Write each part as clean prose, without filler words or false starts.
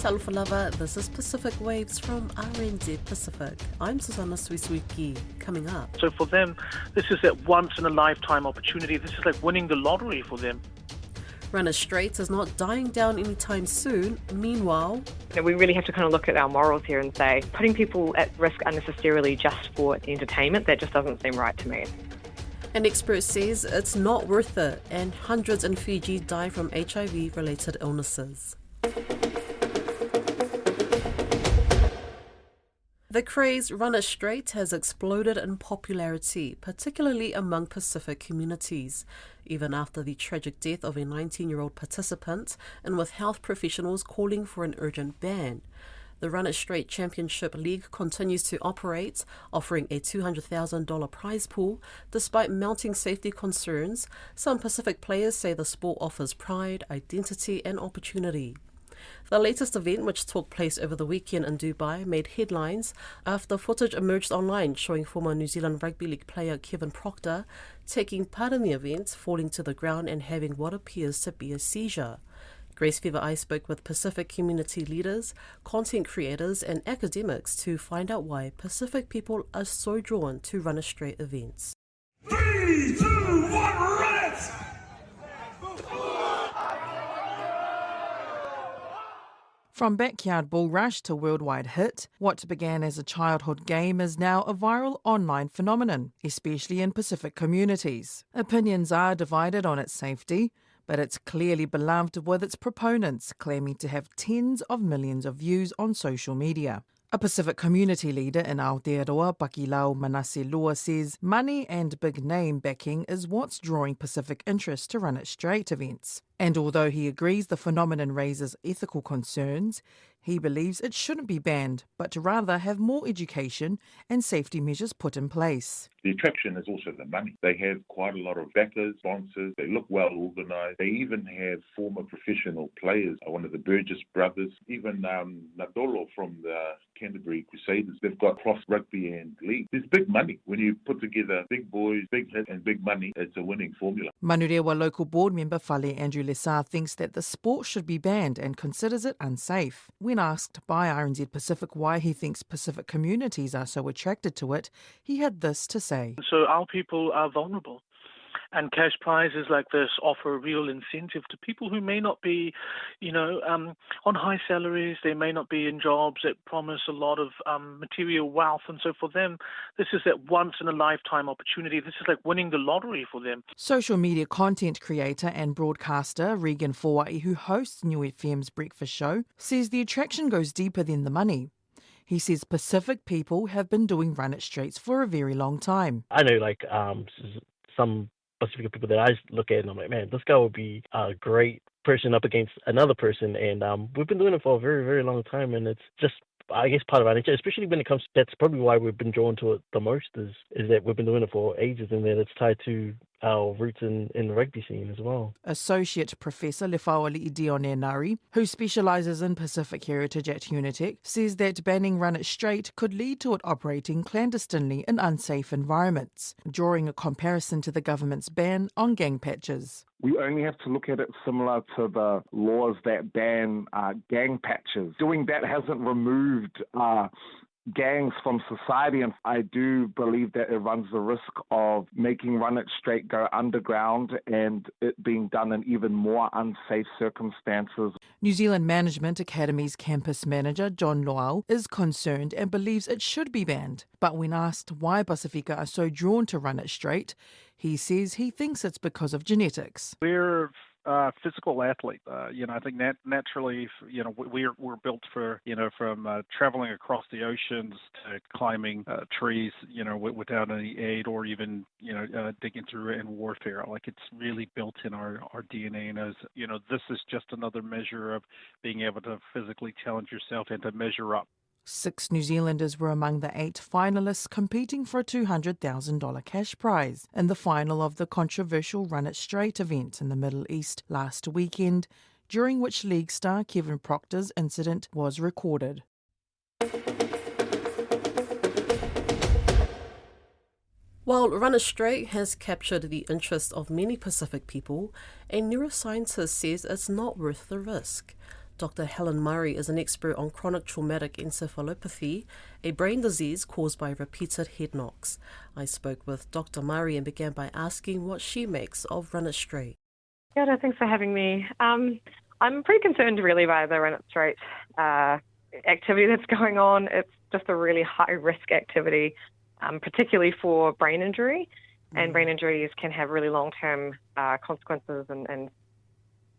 Talofa lava, this is Pacific Waves from RNZ Pacific. I'm Susanna Suisuiki. Coming up. So for them, this is that once-in-a-lifetime opportunity. This is like winning the lottery for them. Runner Straits is not dying down anytime soon. Meanwhile, we really have to kind of look at our morals here and say, putting people at risk unnecessarily just for entertainment, that just doesn't seem right to me. an expert says it's not worth it, and hundreds in Fiji die from HIV-related illnesses. The craze Run It Straight has exploded in popularity, particularly among Pacific communities, even after the tragic death of a 19-year-old participant, and with health professionals calling for an urgent ban. The Run It Straight Championship League continues to operate, offering a $200,000 prize pool. Despite mounting safety concerns, some Pacific players say the sport offers pride, identity and opportunity. The latest event, which took place over the weekend in Dubai, made headlines after footage emerged online showing former New Zealand Rugby League player Kevin Proctor taking part in the event, falling to the ground and having what appears to be a seizure. Grace Fever Eye spoke with Pacific community leaders, content creators and academics to find out why Pacific people are so drawn to Run It Straight events. 3, 2, 1, run it! From backyard bull rush to worldwide hit, what began as a childhood game is now a viral online phenomenon, especially in Pacific communities. Opinions are divided on its safety, but it's clearly beloved, with its proponents claiming to have tens of millions of views on social media. A Pacific community leader in Aotearoa, Pakilau Manase Lua, says money and big name backing is what's drawing Pacific interest to Run It Straight events. And although he agrees the phenomenon raises ethical concerns, he believes it shouldn't be banned, but rather have more education and safety measures put in place. The attraction is also the money. They have quite a lot of backers, sponsors, they look well organised. They even have former professional players, one of the Burgess brothers, even Nadolo from the Canterbury Crusaders. They've got cross rugby and league. There's big money. When you put together big boys, big hit and big money, it's a winning formula. Manurewa local board member Fale Andrew Lesar thinks that the sport should be banned and considers it unsafe. When asked by RNZ Pacific why he thinks Pacific communities are so attracted to it, he had this to say. So our people are vulnerable. And cash prizes like this offer a real incentive to people who may not be, on high salaries. They may not be in jobs that promise a lot of material wealth. And so for them, this is that once-in-a-lifetime opportunity. This is like winning the lottery for them. Social media content creator and broadcaster Regan Fawai, who hosts New FM's breakfast show, says the attraction goes deeper than the money. He says Pacific people have been doing Run It Straights for a very long time. I know some Pacific people that I look at and I'm like, man, this guy would be a great person up against another person. And we've been doing it for a very, very long time. And it's just, I guess, part of our nature, especially when it comes to, that's probably why we've been drawn to it the most is that we've been doing it for ages and that it's tied to our roots in the rugby scene as well. Associate Professor Lefauali Dionenari, who specialises in Pacific heritage at Unitec, says that banning Run It Straight could lead to it operating clandestinely in unsafe environments, drawing a comparison to the government's ban on gang patches. We only have to look at it similar to the laws that ban gang patches. Doing that hasn't removed gangs from society, and I do believe that it runs the risk of making Run It Straight go underground and it being done in even more unsafe circumstances. New Zealand Management Academy's campus manager John Loau is concerned and believes it should be banned. But when asked why Pasifika are so drawn to Run It Straight, he says he thinks it's because of genetics. We're physical athlete. I think naturally, we're built for, from traveling across the oceans to climbing trees, without any aid or even, digging through in warfare. Like it's really built in our DNA. And as, this is just another measure of being able to physically challenge yourself and to measure up. 6 New Zealanders were among the 8 finalists competing for a $200,000 cash prize in the final of the controversial Run It Straight event in the Middle East last weekend, during which league star Kevin Proctor's incident was recorded. While Run It Straight has captured the interest of many Pacific people, a neuroscientist says it's not worth the risk. Dr. Helen Murray is an expert on chronic traumatic encephalopathy, a brain disease caused by repeated head knocks. I spoke with Dr. Murray and began by asking what she makes of Run It Straight. Yeah, no, thanks for having me. I'm pretty concerned really by the Run It Straight activity that's going on. It's just a really high-risk activity, particularly for brain injury. And brain injuries can have really long-term consequences and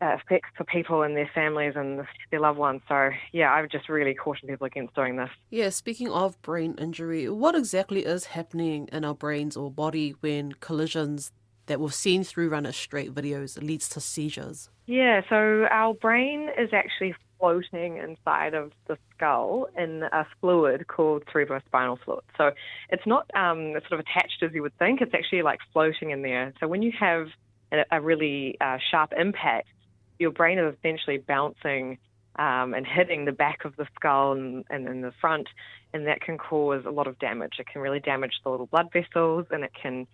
effects for people and their families and their loved ones. So, yeah, I would just really caution people against doing this. Yeah, speaking of brain injury, what exactly is happening in our brains or body when collisions that we've seen through Run It Straight videos leads to seizures? Yeah, so our brain is actually floating inside of the skull in a fluid called cerebrospinal fluid. So it's not sort of attached as you would think. It's actually like floating in there. So when you have a really sharp impact, your brain is essentially bouncing and hitting the back of the skull and in the front, and that can cause a lot of damage. It can really damage the little blood vessels, and it can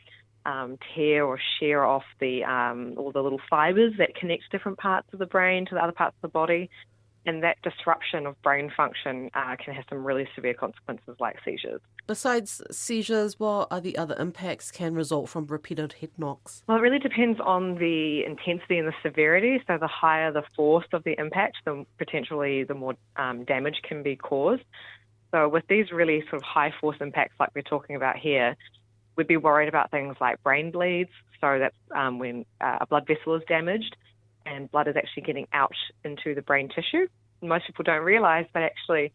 tear or shear off all the little fibers that connect different parts of the brain to the other parts of the body. And that disruption of brain function can have some really severe consequences like seizures. Besides seizures, what are the other impacts can result from repeated head knocks? Well, it really depends on the intensity and the severity. So the higher the force of the impact, the more damage can be caused. So with these really sort of high force impacts like we're talking about here, we'd be worried about things like brain bleeds. So that's when a blood vessel is damaged and blood is actually getting out into the brain tissue. Most people don't realise, but actually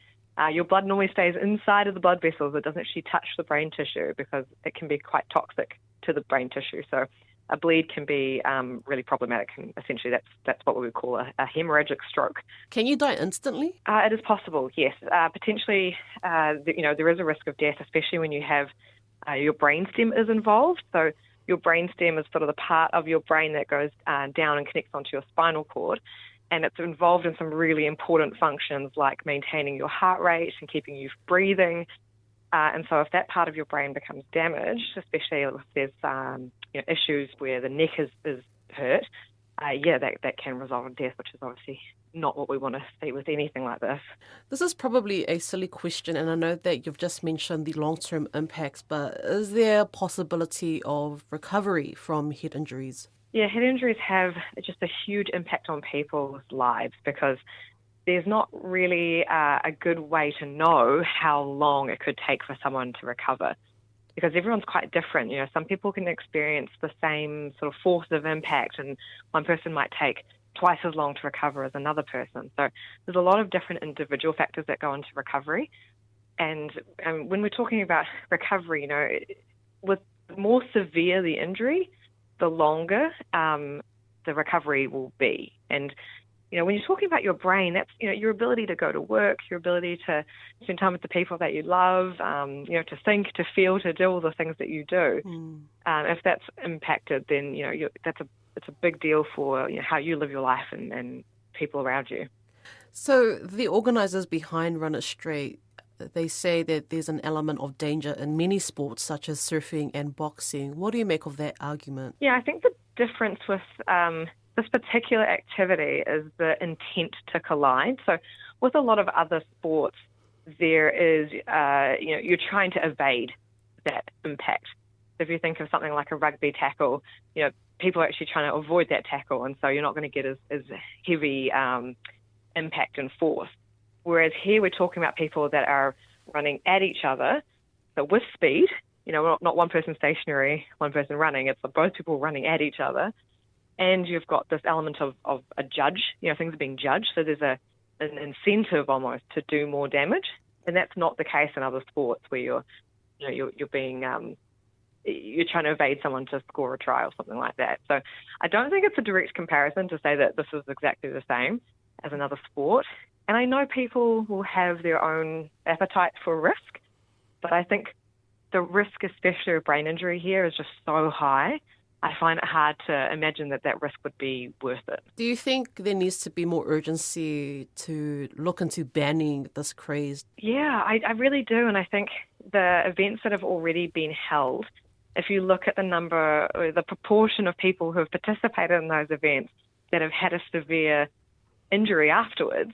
your blood normally stays inside of the blood vessels. It doesn't actually touch the brain tissue because it can be quite toxic to the brain tissue. So a bleed can be really problematic, and essentially that's what we would call a hemorrhagic stroke. Can you die instantly? It is possible, yes. Potentially, there is a risk of death, especially when you have your brainstem is involved. So your brainstem is sort of the part of your brain that goes down and connects onto your spinal cord. And it's involved in some really important functions like maintaining your heart rate and keeping you breathing. And so if that part of your brain becomes damaged, especially if there's issues where the neck is hurt, that can result in death, which is obviously not what we want to see with anything like this. This is probably a silly question, and I know that you've just mentioned the long-term impacts, but is there a possibility of recovery from head injuries? Yeah, head injuries have just a huge impact on people's lives because there's not really a good way to know how long it could take for someone to recover because everyone's quite different. You know, some people can experience the same sort of force of impact, and one person might take twice as long to recover as another person. So there's a lot of different individual factors that go into recovery. And when we're talking about recovery, with more severe the injury, the longer the recovery will be. And, when you're talking about your brain, that's, your ability to go to work, your ability to spend time with the people that you love, to think, to feel, to do all the things that you do. If that's impacted, then, it's a big deal for how you live your life and people around you. So the organisers behind Run It Straight, they say that there's an element of danger in many sports such as surfing and boxing. What do you make of that argument? Yeah, I think the difference with this particular activity is the intent to collide. So with a lot of other sports, there is, you're trying to evade that impact. If you think of something like a rugby tackle, people are actually trying to avoid that tackle, and so you're not going to get as heavy impact and force. Whereas here we're talking about people that are running at each other, but with speed, not one person stationary, one person running, it's both people running at each other. And you've got this element of a judge, things are being judged, so there's an incentive almost to do more damage. And that's not the case in other sports where you're being you're trying to evade someone to score a try or something like that. So I don't think it's a direct comparison to say that this is exactly the same as another sport. And I know people will have their own appetite for risk, but I think the risk, especially of brain injury here, is just so high. I find it hard to imagine that risk would be worth it. Do you think there needs to be more urgency to look into banning this craze? Yeah, I really do. And I think the events that have already been held, if you look at the number, or the proportion of people who have participated in those events that have had a severe injury afterwards,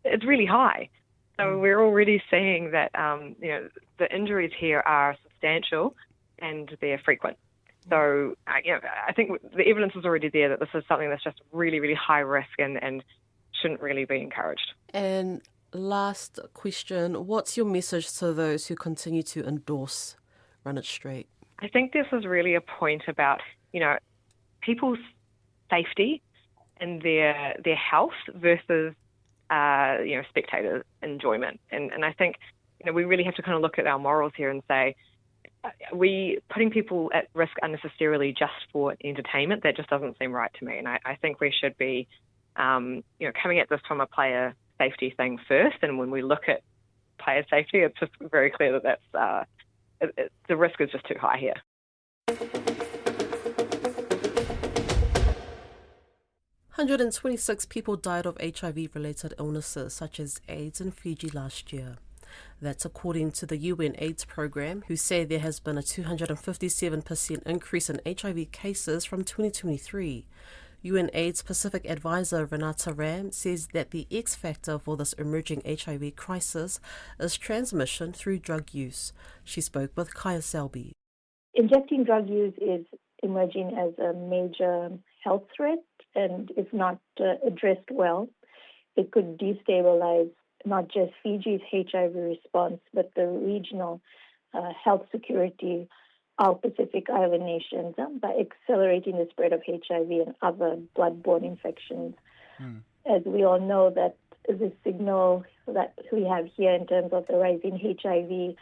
it's really high. So we're already seeing that the injuries here are substantial and they're frequent. So I think the evidence is already there that this is something that's just really, really high risk and shouldn't really be encouraged. And last question, what's your message to those who continue to endorse Run It Straight? I think this is really a point about, people's safety and their health versus, spectator enjoyment. And I think, we really have to kind of look at our morals here and say, are we putting people at risk unnecessarily just for entertainment? That just doesn't seem right to me. And I think we should be, coming at this from a player safety thing first. And when we look at player safety, it's just very clear that the risk is just too high here. 126 people died of HIV-related illnesses such as AIDS in Fiji last year. That's according to the UN AIDS program, who say there has been a 257% increase in HIV cases from 2023. UN AIDS Pacific Advisor Renata Ram says that the X factor for this emerging HIV crisis is transmission through drug use. She spoke with Kaya Selby. Injecting drug use is emerging as a major health threat, and if not addressed well, it could destabilize not just Fiji's HIV response, but the regional health security of Pacific Island nations by accelerating the spread of HIV and other bloodborne infections. As we all know, that the signal that we have here in terms of the rising HIV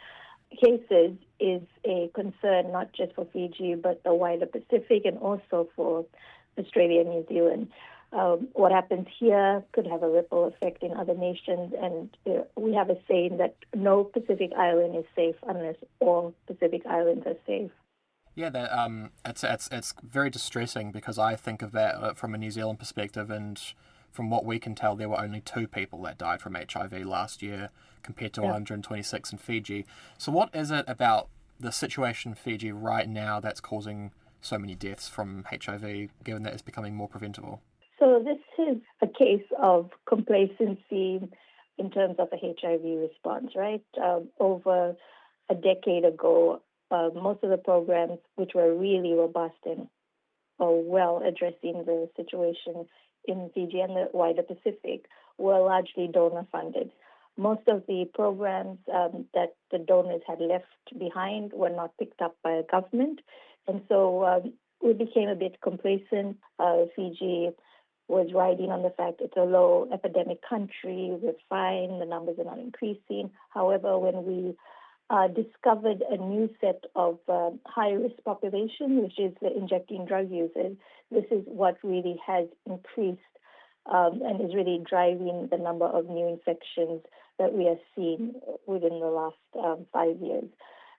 cases is a concern not just for Fiji, but the wider Pacific and also for Australia and New Zealand. What happens here could have a ripple effect in other nations, and we have a saying that no Pacific island is safe unless all Pacific islands are safe. Yeah, it's very distressing because I think of that from a New Zealand perspective, and from what we can tell, there were only 2 people that died from HIV last year compared to 126 in Fiji. So what is it about the situation in Fiji right now that's causing so many deaths from HIV, given that it's becoming more preventable? So this is a case of complacency in terms of the HIV response, right? Over a decade ago, most of the programs, which were really robust and well addressing the situation in Fiji and the wider Pacific, were largely donor funded. Most of the programs that the donors had left behind were not picked up by a government. And so we became a bit complacent. Fiji was riding on the fact it's a low epidemic country, we're fine, the numbers are not increasing. However, when we discovered a new set of high-risk population, which is the injecting drug users, this is what really has increased and is really driving the number of new infections that we are seeing within the last 5 years.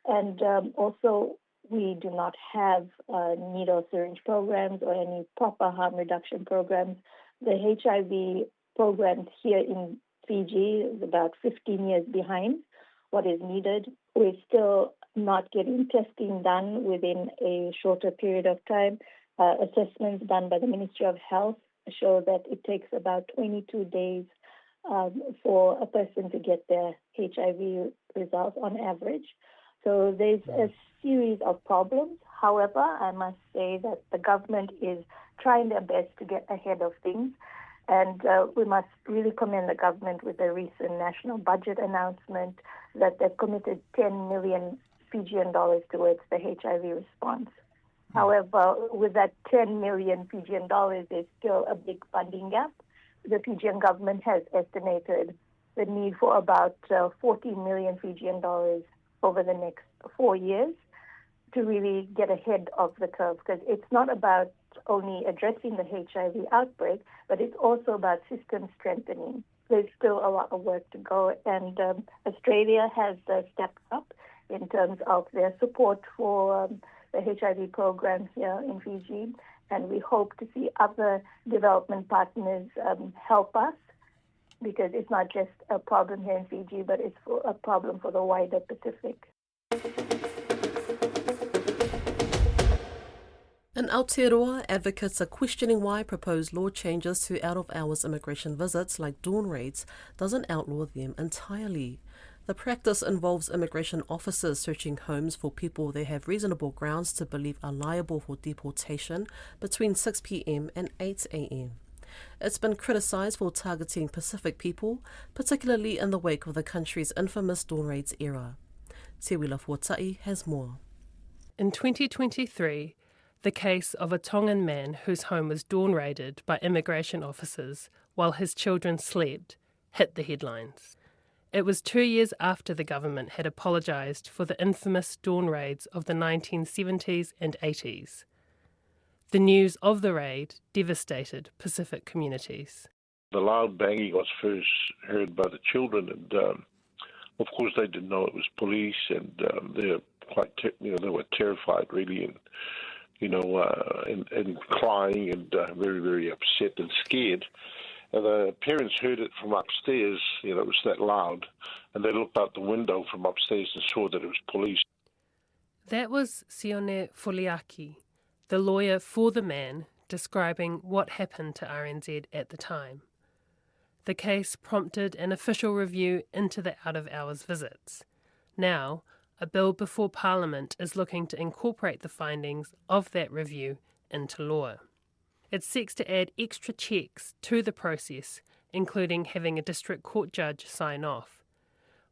And also, we do not have needle syringe programs or any proper harm reduction programs. The HIV programs here in Fiji is about 15 years behind what is needed. We're still not getting testing done within a shorter period of time. Assessments done by the Ministry of Health show that it takes about 22 days for a person to get their HIV results on average. So there's a series of problems. However, I must say that the government is trying their best to get ahead of things. And we must really commend the government with the recent national budget announcement that they've committed 10 million Fijian dollars towards the HIV response. However, with that 10 million Fijian dollars, there's still a big funding gap. The Fijian government has estimated the need for about 40 million Fijian dollars over the next 4 years to really get ahead of the curve, because it's not about only addressing the HIV outbreak, but it's also about system strengthening. There's still a lot of work to go, and Australia has stepped up in terms of their support for the HIV program here in Fiji, and we hope to see other development partners help us, because it's not just a problem here in Fiji, but it's a problem for the wider Pacific. In Aotearoa, advocates are questioning why proposed law changes to out-of-hours immigration visits like dawn raids doesn't outlaw them entirely. The practice involves immigration officers searching homes for people they have reasonable grounds to believe are liable for deportation between 6 p.m. and 8 a.m. It's been criticised for targeting Pacific people, particularly in the wake of the country's infamous dawn raids era. Te Wila Fuatai has more. In 2023, the case of a Tongan man whose home was dawn raided by immigration officers while his children slept hit the headlines. It was 2 years after the government had apologised for the infamous dawn raids of the 1970s and 80s. The news of the raid devastated Pacific communities. The loud banging was first heard by the children, and of course they didn't know it was police, and they're quite, they were terrified really, and and crying and very, very upset and scared. And the parents heard it from upstairs, it was that loud, and they looked out the window from upstairs and saw that it was police. That was Sione Foliaki, the lawyer for the man, describing what happened to RNZ at the time. The case prompted an official review into the out-of-hours visits. Now, a bill before Parliament is looking to incorporate the findings of that review into law. It seeks to add extra checks to the process, including having a district court judge sign off.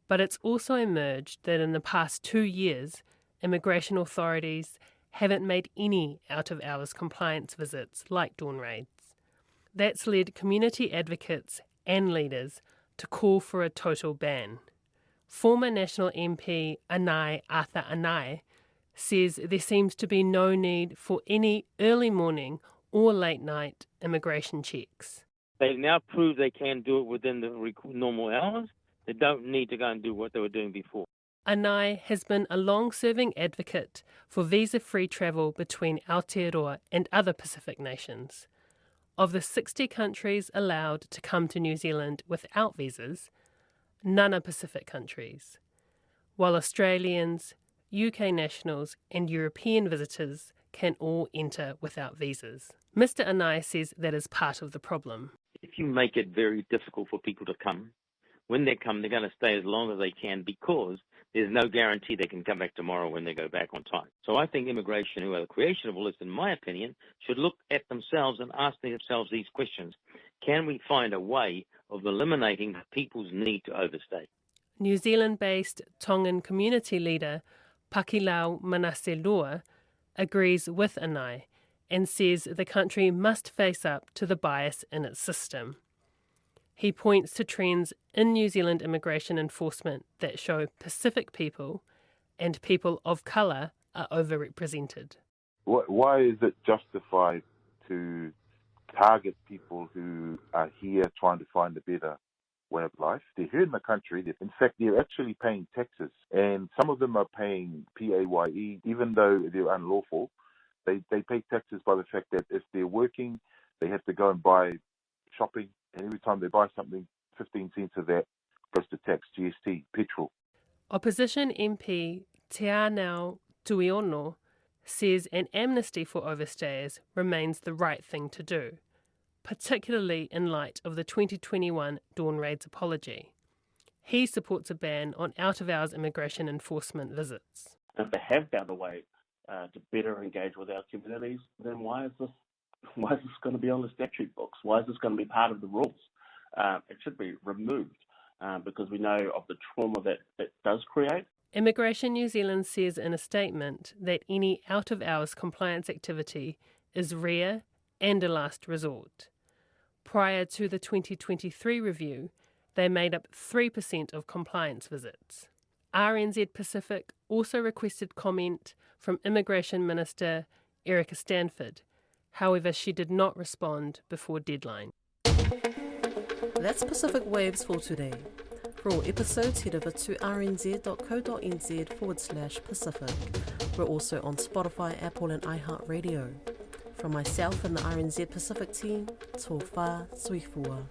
But it's also emerged that in the past 2 years, immigration authorities haven't made any out-of-hours compliance visits like dawn raids. That's led community advocates and leaders to call for a total ban. Former National MP Arthur Anai says there seems to be no need for any early morning or late night immigration checks. They've now proved they can do it within the normal hours. They don't need to go and do what they were doing before. Anai has been a long-serving advocate for visa-free travel between Aotearoa and other Pacific nations. Of the 60 countries allowed to come to New Zealand without visas, none are Pacific countries, while Australians, UK nationals and European visitors can all enter without visas. Mr. Anai says that is part of the problem. If you make it very difficult for people to come, when they come, they're going to stay as long as they can because there's no guarantee they can come back tomorrow when they go back on time. So I think immigration, who are the creation of all this, in my opinion, should look at themselves and ask themselves these questions. Can we find a way of eliminating people's need to overstay? New Zealand-based Tongan community leader Pakilau Manaselua agrees with Anai and says the country must face up to the bias in its system. He points to trends in New Zealand immigration enforcement that show Pacific people and people of colour are overrepresented. Why is it justified to target people who are here trying to find a better way of life? They're here in the country. In fact, they're actually paying taxes, and some of them are paying PAYE, even though they're unlawful. They pay taxes by the fact that if they're working, they have to go and buy shopping, and every time they buy something, 15 cents of that goes to tax, GST, petrol. Opposition MP Te Anau Tuiono says an amnesty for overstayers remains the right thing to do, particularly in light of the 2021 dawn raids apology. He supports a ban on out-of-hours immigration enforcement visits. If they have found a way to better engage with our communities, then why is this going to be on the statute books? Why is this going to be part of the rules? It should be removed because we know of the trauma that it does create. Immigration New Zealand says in a statement that any out-of-hours compliance activity is rare and a last resort. Prior to the 2023 review, they made up 3% of compliance visits. RNZ Pacific also requested comment from Immigration Minister Erica Stanford. However, she did not respond before deadline. That's Pacific Waves for today. For all episodes, head over to rnz.co.nz/Pacific. We're also on Spotify, Apple and iHeartRadio. From myself and the RNZ Pacific team, tō whā, sui fua.